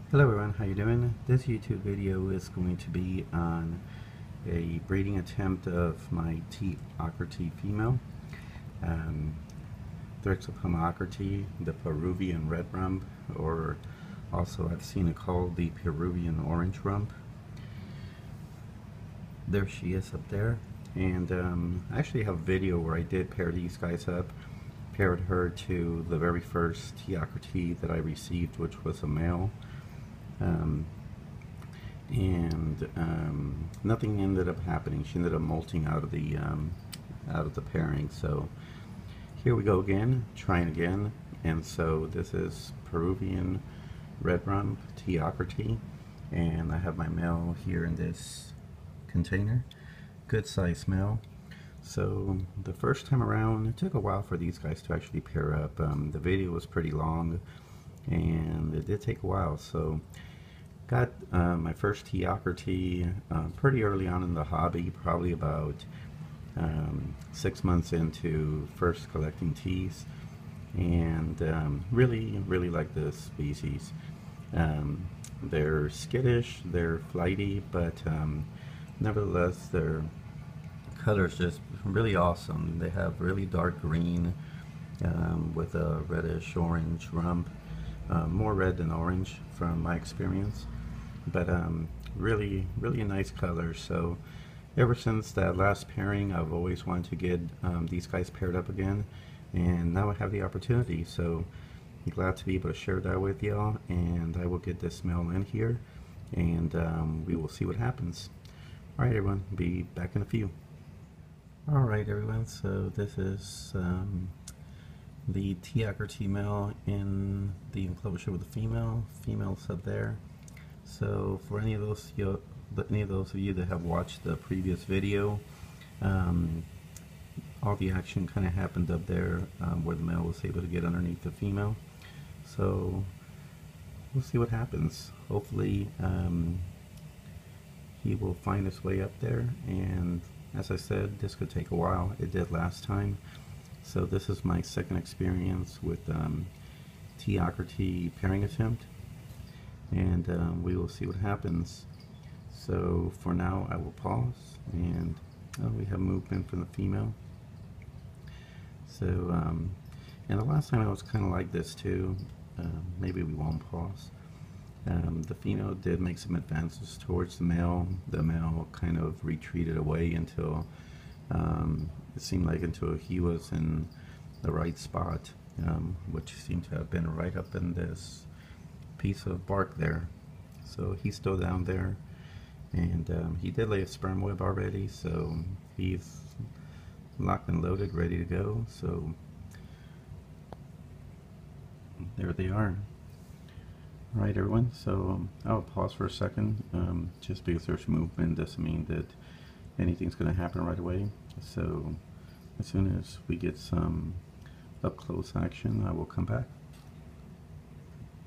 Hello everyone, how you doing? This YouTube video is going to be on a breeding attempt of my ockerti female, um, Thrixopelma ockerti, the Peruvian red rump, or also I've seen it called the Peruvian orange rump. There she is up there, and I actually have a video where I did pair these guys up, paired her to the very first ockerti that I received, which was a male. Nothing ended up happening. She ended up molting out of the pairing. So here we go again, trying again. And so this is Peruvian red rump ockerti, and I have my male here in this container. Good size male. So the first time around, it took a while for these guys to actually pair up. The video was pretty long, and it did take a while. So got my first ockerti pretty early on in the hobby, probably about 6 months into first collecting teas, and really like this species. They're skittish, they're flighty, but nevertheless their color's just really awesome. They have really dark green with a reddish orange rump, more red than orange from my experience, but really a nice color. So ever since that last pairing, I've always wanted to get these guys paired up again, and now I have the opportunity. So I'm glad to be able to share that with y'all, and I will get this male in here, and we will see what happens. Alright everyone, be back in a few. Alright everyone, so this is the ockerti male in the enclosure with the female's up there. So for any of those of you that have watched the previous video, all the action kind of happened up there where the male was able to get underneath the female. So we'll see what happens. Hopefully he will find his way up there, and as I said, this could take a while. It did last time. So this is my second experience with ockerti pairing attempt, and we will see what happens. So for now I will pause, and we have movement from the female. So and the last time I was kind of like this too. Maybe we won't pause. The female did make some advances towards the male. The male kind of retreated away until it seemed like until he was in the right spot, which seemed to have been right up in this piece of bark there. So he's still down there, and he did lay a sperm web already, so he's locked and loaded, ready to go. So there they are. Alright everyone, so I'll pause for a second. Just because there's movement doesn't mean that anything's going to happen right away. So as soon as we get some up close action, I will come back.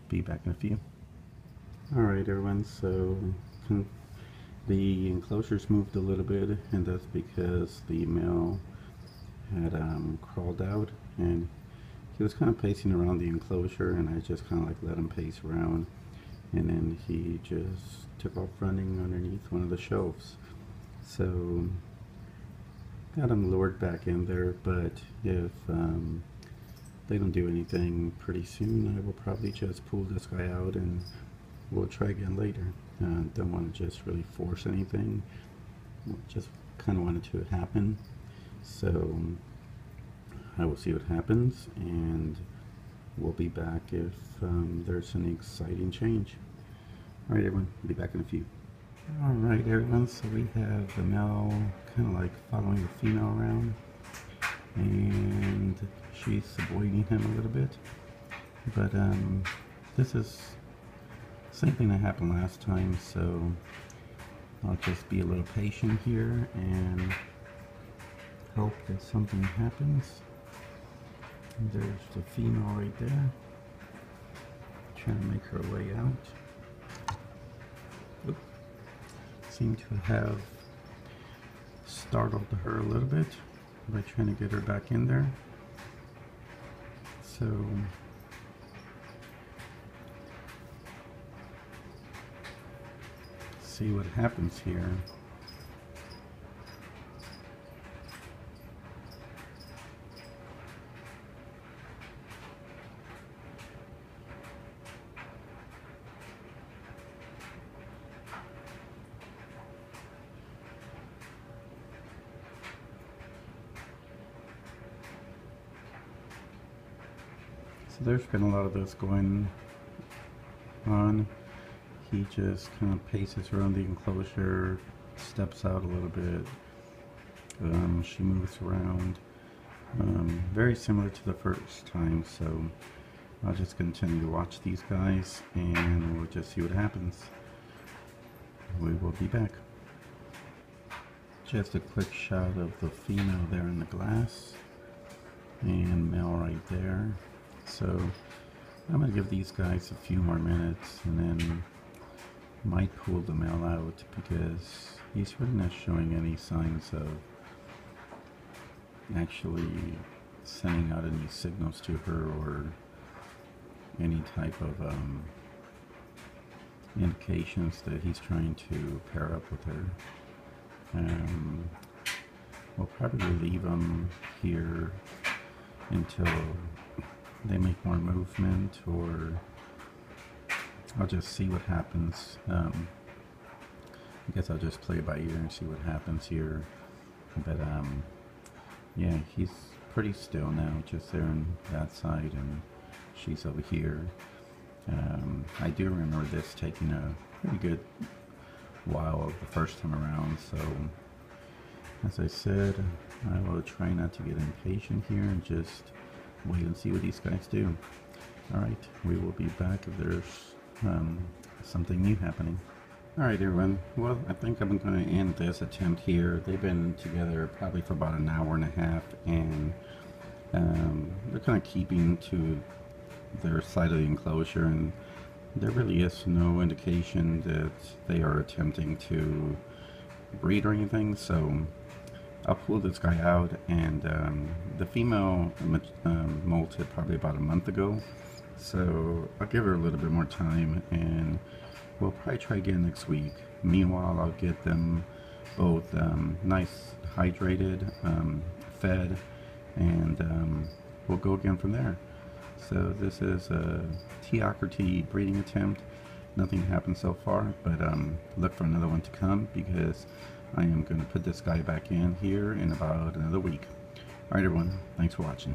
Be back in a few. Alright everyone, so the enclosure's moved a little bit, and that's because the male had crawled out, and he was kind of pacing around the enclosure, and I just kind of like let him pace around, and then he just took off running underneath one of the shelves. So got him lured back in there, but if they don't do anything pretty soon, I will probably just pull this guy out and we'll try again later. Don't want to just really force anything, just kind of want it to happen. So I will see what happens, and we'll be back if there's an exciting change. Alright everyone, I'll be back in a few. Alright everyone, so we have the male kind of like following the female around, and she's avoiding him a little bit. But this is the same thing that happened last time, so I'll just be a little patient here and hope that something happens. There's the female right there, trying to make her way out. Oop. Seem to have startled her a little bit by trying to get her back in there. So see what happens here. So there's been a lot of this going on. He just kind of paces around the enclosure, steps out a little bit. She moves around. Very similar to the first time, so I'll just continue to watch these guys and we'll just see what happens. We will be back. Just a quick shot of the female there in the glass and male right there. So I'm going to give these guys a few more minutes and then might pull the male out because he's really not showing any signs of actually sending out any signals to her or any type of indications that he's trying to pair up with her. We'll probably leave them here until they make more movement, or I'll just see what happens. I guess I'll just play it by ear and see what happens here. But yeah, he's pretty still now, just there on that side, and she's over here. I do remember this taking a pretty good while the first time around, so as I said, I will try not to get impatient here and just wait and see what these guys do. Alright, we will be back if there's something new happening. Alright everyone, well I think I'm going to end this attempt here. They've been together probably for about an hour and a half, and they're kind of keeping to their side of the enclosure, and there really is no indication that they are attempting to breed or anything, so I'll pull this guy out. And the female molted probably about a month ago, so I'll give her a little bit more time and we'll probably try again next week. Meanwhile, I'll get them both nice hydrated, fed, and we'll go again from there. So this is a ockerti breeding attempt. Nothing happened so far, but look for another one to come because I am going to put this guy back in here in about another week. Alright everyone, thanks for watching.